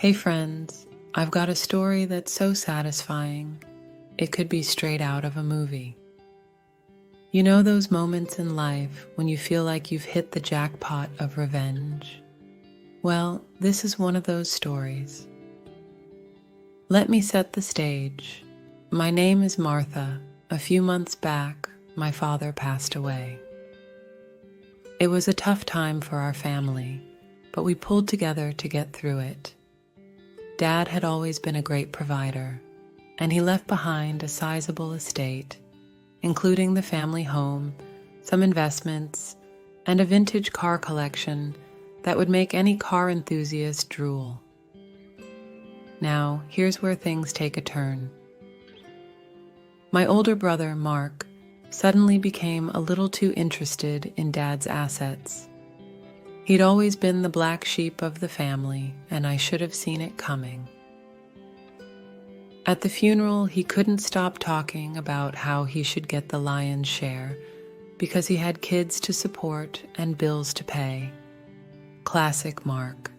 Hey friends, I've got a story that's so satisfying, it could be straight out of a movie. You know those moments in life when you feel like you've hit the jackpot of revenge? Well, this is one of those stories. Let me set the stage. My name is Martha. A few months back, my father passed away. It was a tough time for our family, but we pulled together to get through it. Dad had always been a great provider, and he left behind a sizable estate, including the family home, some investments, and a vintage car collection that would make any car enthusiast drool. Now, here's where things take a turn. My older brother, Mark, suddenly became a little too interested in Dad's assets. He'd always been the black sheep of the family, and I should have seen it coming. At the funeral, he couldn't stop talking about how he should get the lion's share because he had kids to support and bills to pay. Classic Mark.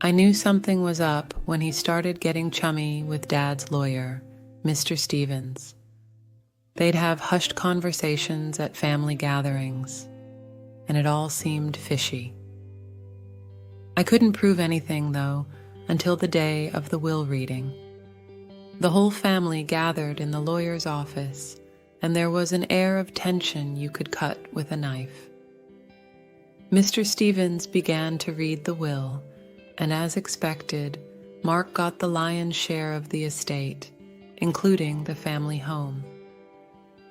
I knew something was up when he started getting chummy with Dad's lawyer, Mr. Stevens. They'd have hushed conversations at family gatherings, and it all seemed fishy. I couldn't prove anything, though, until the day of the will reading. The whole family gathered in the lawyer's office, and there was an air of tension you could cut with a knife. Mr. Stevens began to read the will, and as expected, Mark got the lion's share of the estate, including the family home.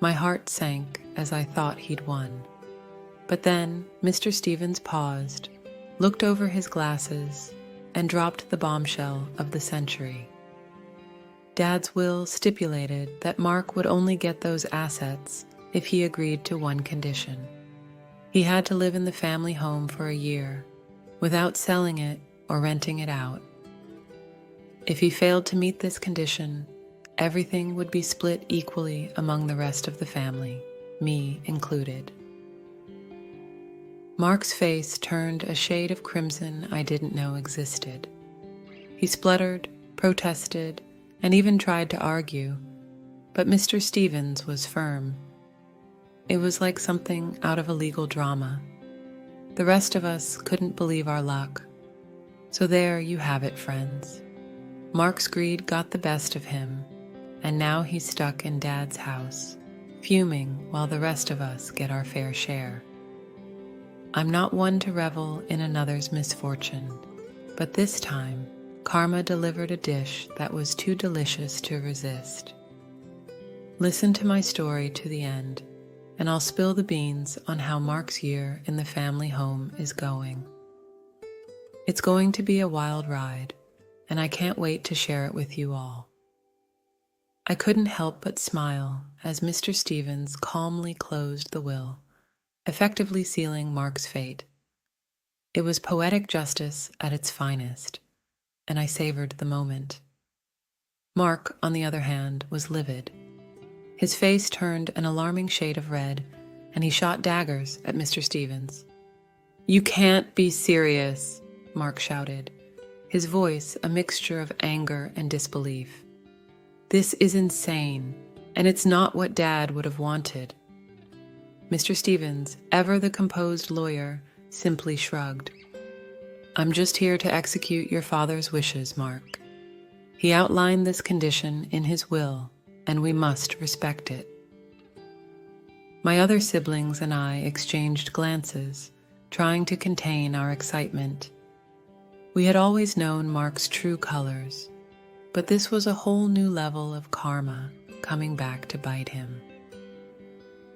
My heart sank as I thought he'd won. But then Mr. Stevens paused, looked over his glasses, and dropped the bombshell of the century. Dad's will stipulated that Mark would only get those assets if he agreed to one condition. He had to live in the family home for a year, without selling it or renting it out. If he failed to meet this condition, everything would be split equally among the rest of the family, me included. Mark's face turned a shade of crimson I didn't know existed. He spluttered, protested, and even tried to argue, but Mr. Stevens was firm. It was like something out of a legal drama. The rest of us couldn't believe our luck. So there you have it, friends. Mark's greed got the best of him, and now he's stuck in Dad's house, fuming while the rest of us get our fair share. I'm not one to revel in another's misfortune, but this time, karma delivered a dish that was too delicious to resist. Listen to my story to the end, and I'll spill the beans on how Mark's year in the family home is going. It's going to be a wild ride, and I can't wait to share it with you all. I couldn't help but smile as Mr. Stevens calmly closed the will, effectively sealing Mark's fate. It was poetic justice at its finest, and I savored the moment. Mark, on the other hand, was livid. His face turned an alarming shade of red, and he shot daggers at Mr. Stevens. "You can't be serious," Mark shouted, his voice a mixture of anger and disbelief. "This is insane, and it's not what Dad would have wanted." Mr. Stevens, ever the composed lawyer, simply shrugged. "I'm just here to execute your father's wishes, Mark. He outlined this condition in his will, and we must respect it." My other siblings and I exchanged glances, trying to contain our excitement. We had always known Mark's true colors, but this was a whole new level of karma coming back to bite him.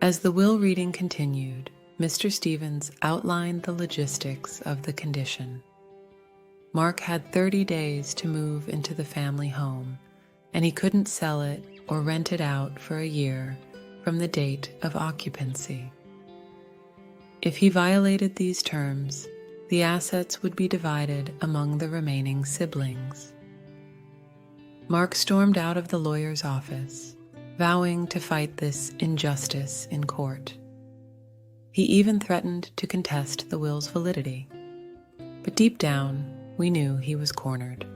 As the will reading continued, Mr. Stevens outlined the logistics of the condition. Mark had 30 days to move into the family home, and he couldn't sell it or rent it out for a year from the date of occupancy. If he violated these terms, the assets would be divided among the remaining siblings. Mark stormed out of the lawyer's office, vowing to fight this injustice in court. He even threatened to contest the will's validity. But deep down, we knew he was cornered.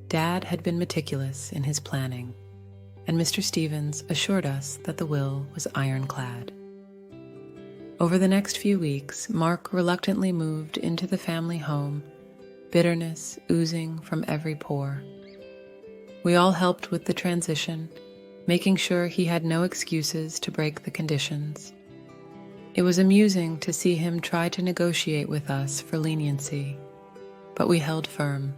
Dad had been meticulous in his planning, and Mr. Stevens assured us that the will was ironclad. Over the next few weeks, Mark reluctantly moved into the family home, bitterness oozing from every pore. We all helped with the transition, making sure he had no excuses to break the conditions. It was amusing to see him try to negotiate with us for leniency, but we held firm.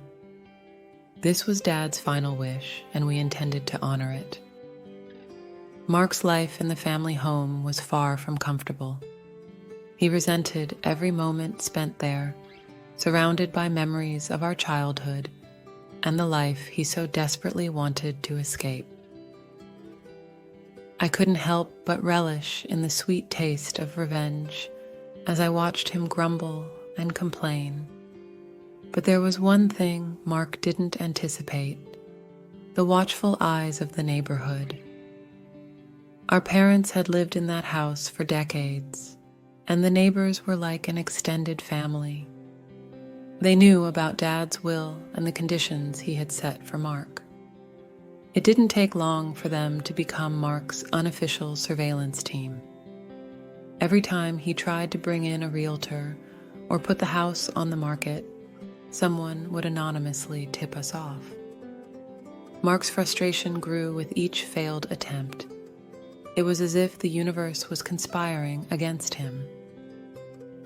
This was Dad's final wish, and we intended to honor it. Mark's life in the family home was far from comfortable. He resented every moment spent there, surrounded by memories of our childhood and the life he so desperately wanted to escape. I couldn't help but relish in the sweet taste of revenge as I watched him grumble and complain. But there was one thing Mark didn't anticipate: the watchful eyes of the neighborhood. Our parents had lived in that house for decades, and the neighbors were like an extended family. They knew about Dad's will and the conditions he had set for Mark. It didn't take long for them to become Mark's unofficial surveillance team. Every time he tried to bring in a realtor or put the house on the market, someone would anonymously tip us off. Mark's frustration grew with each failed attempt. It was as if the universe was conspiring against him.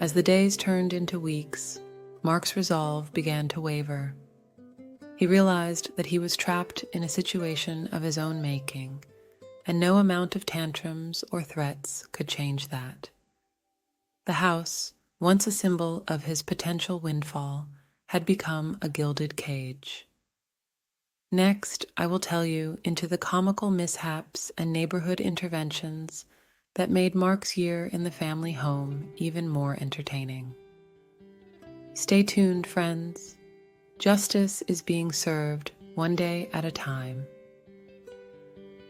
As the days turned into weeks, Mark's resolve began to waver. He realized that he was trapped in a situation of his own making, and no amount of tantrums or threats could change that. The house, once a symbol of his potential windfall, had become a gilded cage. Next, I will tell you into the comical mishaps and neighborhood interventions that made Mark's year in the family home even more entertaining. Stay tuned, friends. Justice is being served one day at a time.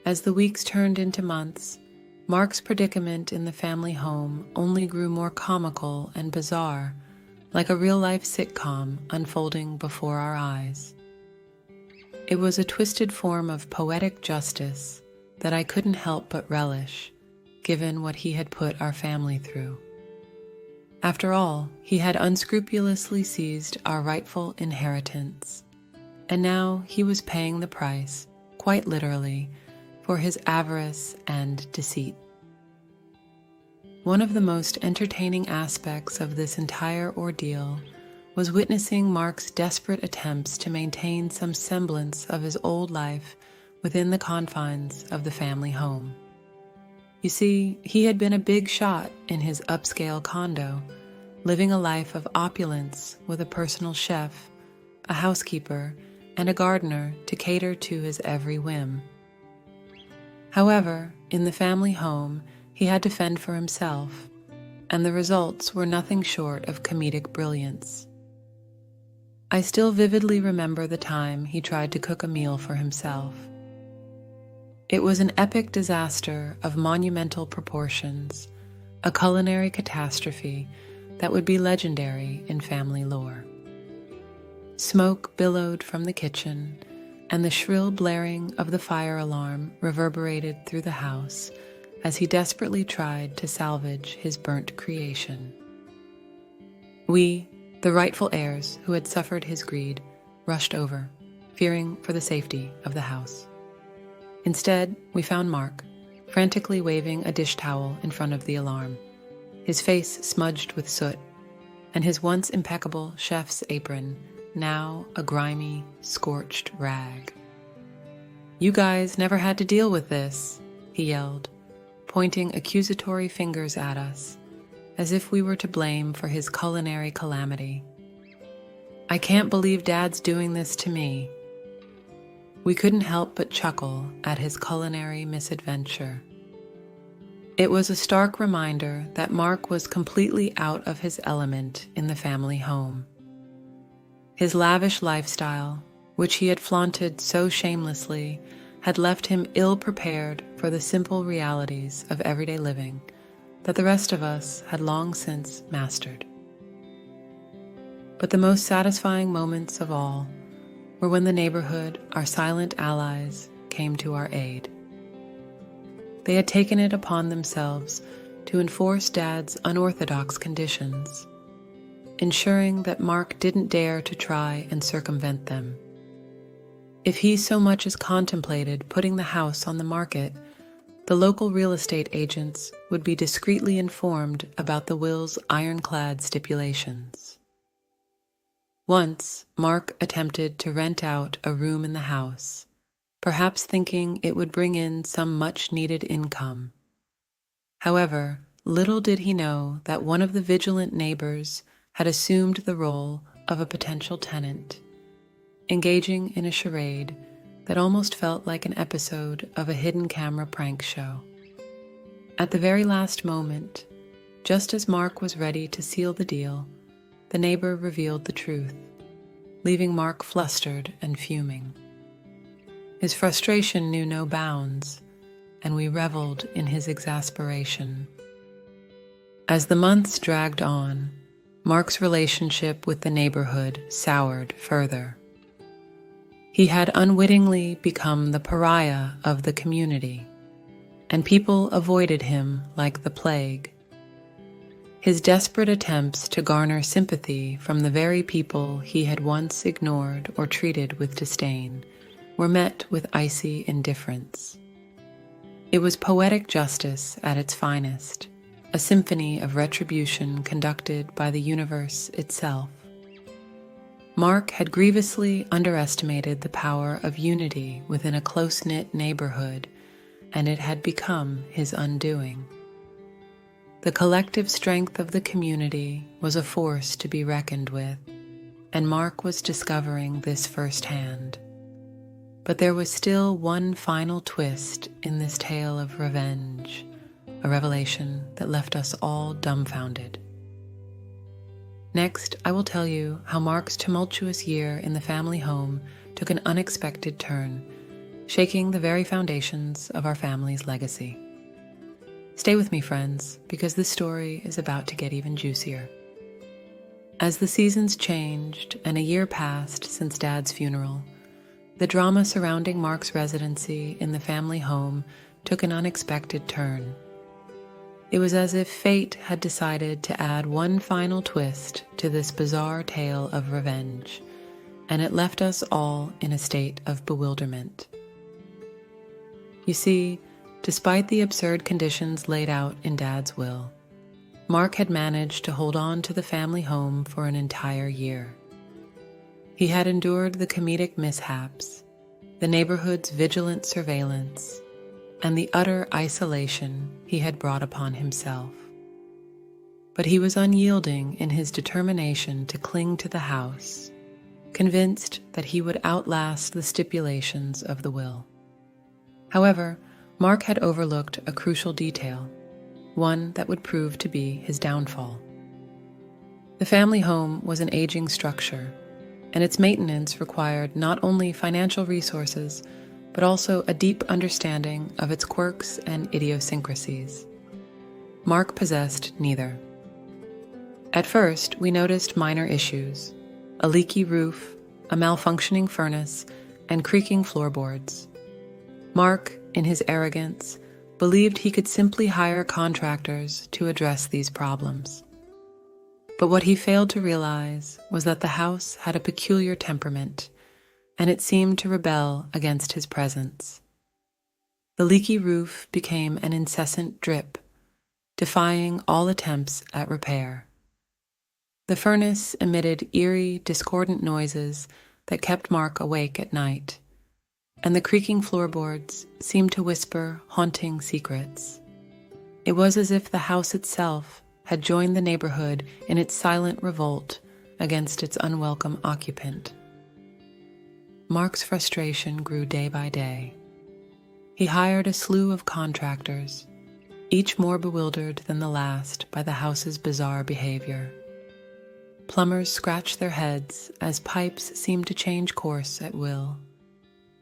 As the weeks turned into months, Mark's predicament in the family home only grew more comical and bizarre, like a real-life sitcom unfolding before our eyes. It was a twisted form of poetic justice that I couldn't help but relish, given what he had put our family through. After all, he had unscrupulously seized our rightful inheritance, and now he was paying the price, quite literally, for his avarice and deceit. One of the most entertaining aspects of this entire ordeal was witnessing Mark's desperate attempts to maintain some semblance of his old life within the confines of the family home. You see, he had been a big shot in his upscale condo, living a life of opulence with a personal chef, a housekeeper, and a gardener to cater to his every whim. However, in the family home, he had to fend for himself, and the results were nothing short of comedic brilliance. I still vividly remember the time he tried to cook a meal for himself. It was an epic disaster of monumental proportions, a culinary catastrophe that would be legendary in family lore. Smoke billowed from the kitchen, and the shrill blaring of the fire alarm reverberated through the house as he desperately tried to salvage his burnt creation. We, the rightful heirs who had suffered his greed, rushed over, fearing for the safety of the house. Instead, we found Mark, frantically waving a dish towel in front of the alarm, his face smudged with soot, and his once impeccable chef's apron now a grimy, scorched rag. "You guys never had to deal with this," he yelled, pointing accusatory fingers at us, as if we were to blame for his culinary calamity. "I can't believe Dad's doing this to me." We couldn't help but chuckle at his culinary misadventure. It was a stark reminder that Mark was completely out of his element in the family home. His lavish lifestyle, which he had flaunted so shamelessly, had left him ill-prepared for the simple realities of everyday living that the rest of us had long since mastered. But the most satisfying moments of all were when the neighborhood, our silent allies, came to our aid. They had taken it upon themselves to enforce Dad's unorthodox conditions, ensuring that Mark didn't dare to try and circumvent them. If he so much as contemplated putting the house on the market, the local real estate agents would be discreetly informed about the will's ironclad stipulations. Once, Mark attempted to rent out a room in the house, perhaps thinking it would bring in some much-needed income. However, little did he know that one of the vigilant neighbors had assumed the role of a potential tenant, engaging in a charade that almost felt like an episode of a hidden camera prank show. At the very last moment, just as Mark was ready to seal the deal, the neighbor revealed the truth, leaving Mark flustered and fuming. His frustration knew no bounds, and we reveled in his exasperation. As the months dragged on, Mark's relationship with the neighborhood soured further. He had unwittingly become the pariah of the community, and people avoided him like the plague. His desperate attempts to garner sympathy from the very people he had once ignored or treated with disdain were met with icy indifference. It was poetic justice at its finest, a symphony of retribution conducted by the universe itself. Mark had grievously underestimated the power of unity within a close-knit neighborhood, and it had become his undoing. The collective strength of the community was a force to be reckoned with, and Mark was discovering this firsthand. But there was still one final twist in this tale of revenge, a revelation that left us all dumbfounded. Next, I will tell you how Mark's tumultuous year in the family home took an unexpected turn, shaking the very foundations of our family's legacy. Stay with me, friends, because this story is about to get even juicier. As the seasons changed and a year passed since Dad's funeral, the drama surrounding Mark's residency in the family home took an unexpected turn. It was as if fate had decided to add one final twist to this bizarre tale of revenge, and it left us all in a state of bewilderment. You see, despite the absurd conditions laid out in Dad's will, Mark had managed to hold on to the family home for an entire year. He had endured the comedic mishaps, the neighborhood's vigilant surveillance, and the utter isolation he had brought upon himself. But he was unyielding in his determination to cling to the house, convinced that he would outlast the stipulations of the will. However, Mark had overlooked a crucial detail, one that would prove to be his downfall. The family home was an aging structure, and its maintenance required not only financial resources, but also a deep understanding of its quirks and idiosyncrasies. Mark possessed neither. At first, we noticed minor issues: a leaky roof, a malfunctioning furnace, and creaking floorboards. Mark, in his arrogance, believed he could simply hire contractors to address these problems. But what he failed to realize was that the house had a peculiar temperament, and it seemed to rebel against his presence. The leaky roof became an incessant drip, defying all attempts at repair. The furnace emitted eerie, discordant noises that kept Mark awake at night, and the creaking floorboards seemed to whisper haunting secrets. It was as if the house itself had joined the neighborhood in its silent revolt against its unwelcome occupant. Mark's frustration grew day by day. He hired a slew of contractors, each more bewildered than the last by the house's bizarre behavior. Plumbers scratched their heads as pipes seemed to change course at will.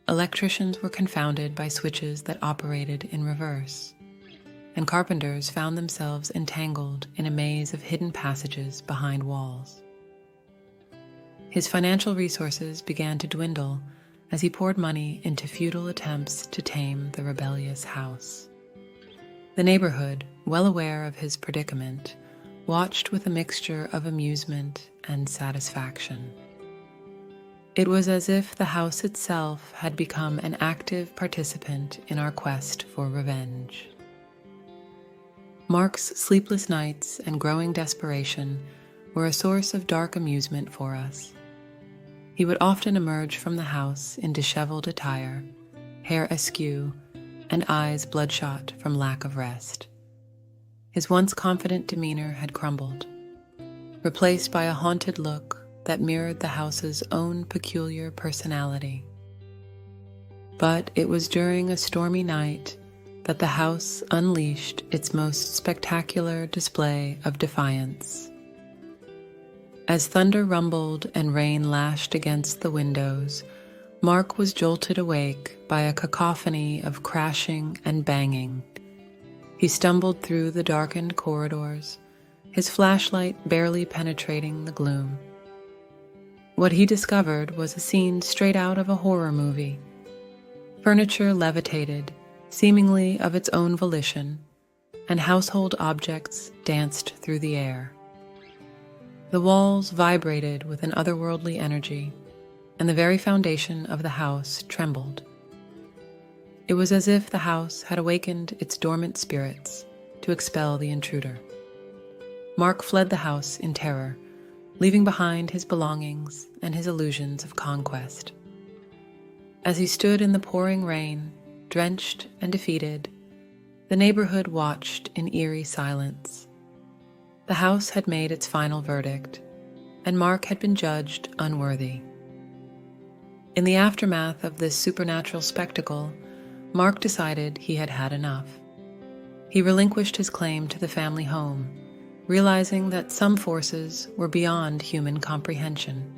Electricians were confounded by switches that operated in reverse, and carpenters found themselves entangled in a maze of hidden passages behind walls. His financial resources began to dwindle as he poured money into futile attempts to tame the rebellious house. The neighborhood, well aware of his predicament, watched with a mixture of amusement and satisfaction. It was as if the house itself had become an active participant in our quest for revenge. Mark's sleepless nights and growing desperation were a source of dark amusement for us. He would often emerge from the house in disheveled attire, hair askew, and eyes bloodshot from lack of rest. His once confident demeanor had crumbled, replaced by a haunted look that mirrored the house's own peculiar personality. But it was during a stormy night that the house unleashed its most spectacular display of defiance. As thunder rumbled and rain lashed against the windows, Mark was jolted awake by a cacophony of crashing and banging. He stumbled through the darkened corridors, his flashlight barely penetrating the gloom. What he discovered was a scene straight out of a horror movie. Furniture levitated, seemingly of its own volition, and household objects danced through the air. The walls vibrated with an otherworldly energy, and the very foundation of the house trembled. It was as if the house had awakened its dormant spirits to expel the intruder. Mark fled the house in terror, leaving behind his belongings and his illusions of conquest. As he stood in the pouring rain, drenched and defeated, the neighborhood watched in eerie silence. The house had made its final verdict, and Mark had been judged unworthy. In the aftermath of this supernatural spectacle, Mark decided he had had enough. He relinquished his claim to the family home, realizing that some forces were beyond human comprehension.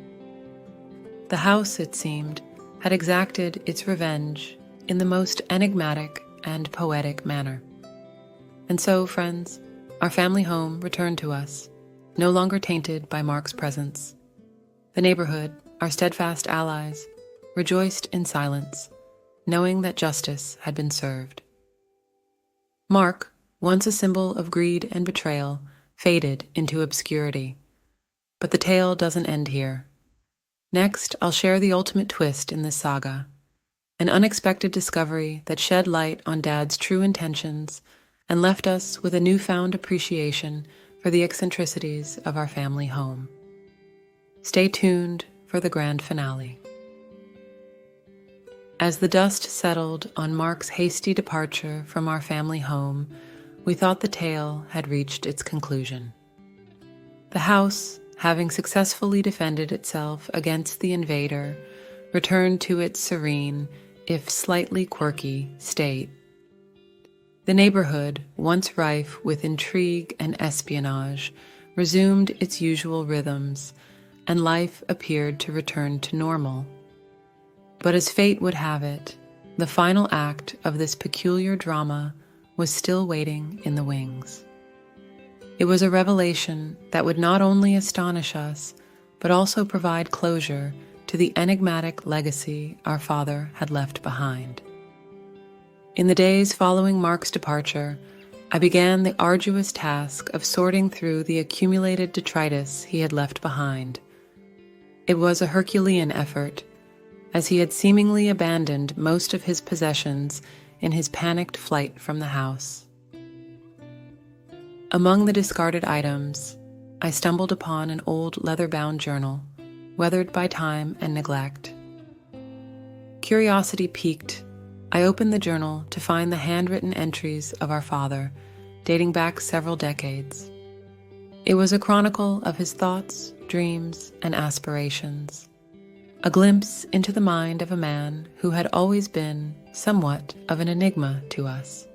The house, it seemed, had exacted its revenge in the most enigmatic and poetic manner. And so, friends, our family home returned to us, no longer tainted by Mark's presence. The neighborhood, our steadfast allies, rejoiced in silence, knowing that justice had been served. Mark, once a symbol of greed and betrayal, faded into obscurity. But the tale doesn't end here. Next, I'll share the ultimate twist in this saga, an unexpected discovery that shed light on Dad's true intentions and left us with a newfound appreciation for the eccentricities of our family home. Stay tuned for the grand finale. As the dust settled on Mark's hasty departure from our family home, we thought the tale had reached its conclusion. The house, having successfully defended itself against the invader, returned to its serene, if slightly quirky, state. The neighborhood, once rife with intrigue and espionage, resumed its usual rhythms, and life appeared to return to normal. But as fate would have it, the final act of this peculiar drama was still waiting in the wings. It was a revelation that would not only astonish us, but also provide closure to the enigmatic legacy our father had left behind. In the days following Mark's departure, I began the arduous task of sorting through the accumulated detritus he had left behind. It was a Herculean effort, as he had seemingly abandoned most of his possessions in his panicked flight from the house. Among the discarded items, I stumbled upon an old leather-bound journal, weathered by time and neglect. Curiosity piqued, I opened the journal to find the handwritten entries of our father, dating back several decades. It was a chronicle of his thoughts, dreams, and aspirations, a glimpse into the mind of a man who had always been somewhat of an enigma to us.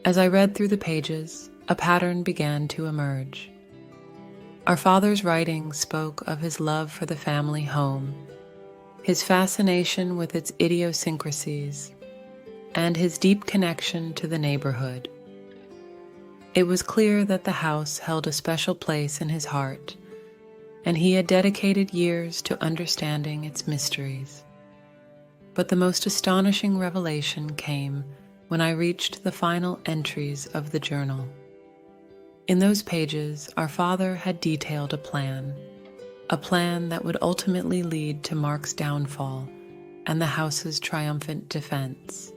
As I read through the pages, a pattern began to emerge. Our father's writing spoke of his love for the family home, his fascination with its idiosyncrasies, and his deep connection to the neighborhood. It was clear that the house held a special place in his heart, and he had dedicated years to understanding its mysteries. But the most astonishing revelation came when I reached the final entries of the journal. In those pages, our father had detailed a plan that would ultimately lead to Mark's downfall and the house's triumphant defense.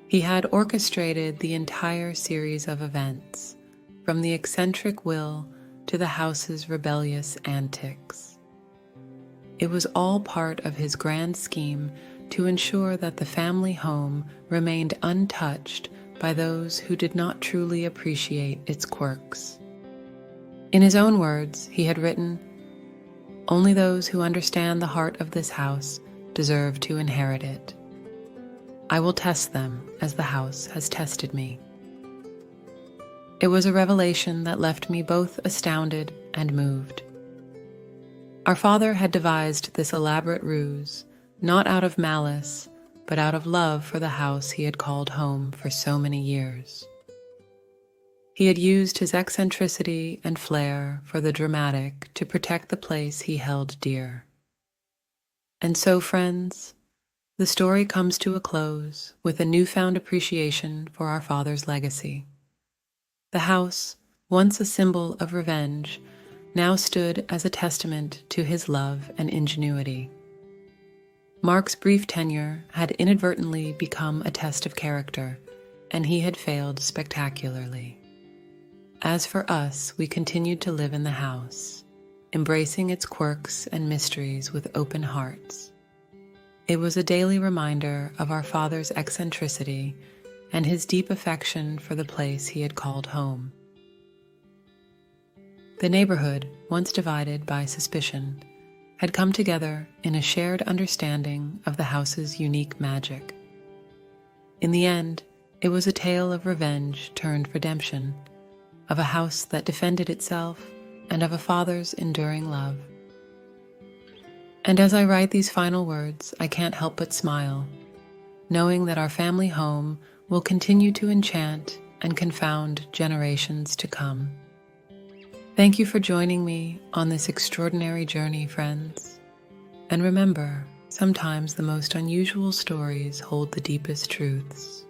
He had orchestrated the entire series of events, from the eccentric will to the house's rebellious antics. It was all part of his grand scheme to ensure that the family home remained untouched by those who did not truly appreciate its quirks. In his own words, he had written, "Only those who understand the heart of this house deserve to inherit it. I will test them as the house has tested me." It was a revelation that left me both astounded and moved. Our father had devised this elaborate ruse, not out of malice, but out of love for the house he had called home for so many years. He had used his eccentricity and flair for the dramatic to protect the place he held dear. And so, friends, the story comes to a close with a newfound appreciation for our father's legacy. The house, once a symbol of revenge, now stood as a testament to his love and ingenuity. Mark's brief tenure had inadvertently become a test of character, and he had failed spectacularly. As for us, we continued to live in the house, embracing its quirks and mysteries with open hearts. It was a daily reminder of our father's eccentricity and his deep affection for the place he had called home. The neighborhood, once divided by suspicion, had come together in a shared understanding of the house's unique magic. In the end, it was a tale of revenge turned redemption, of a house that defended itself, and of a father's enduring love. And as I write these final words, I can't help but smile, knowing that our family home will continue to enchant and confound generations to come. Thank you for joining me on this extraordinary journey, friends. And remember, sometimes the most unusual stories hold the deepest truths.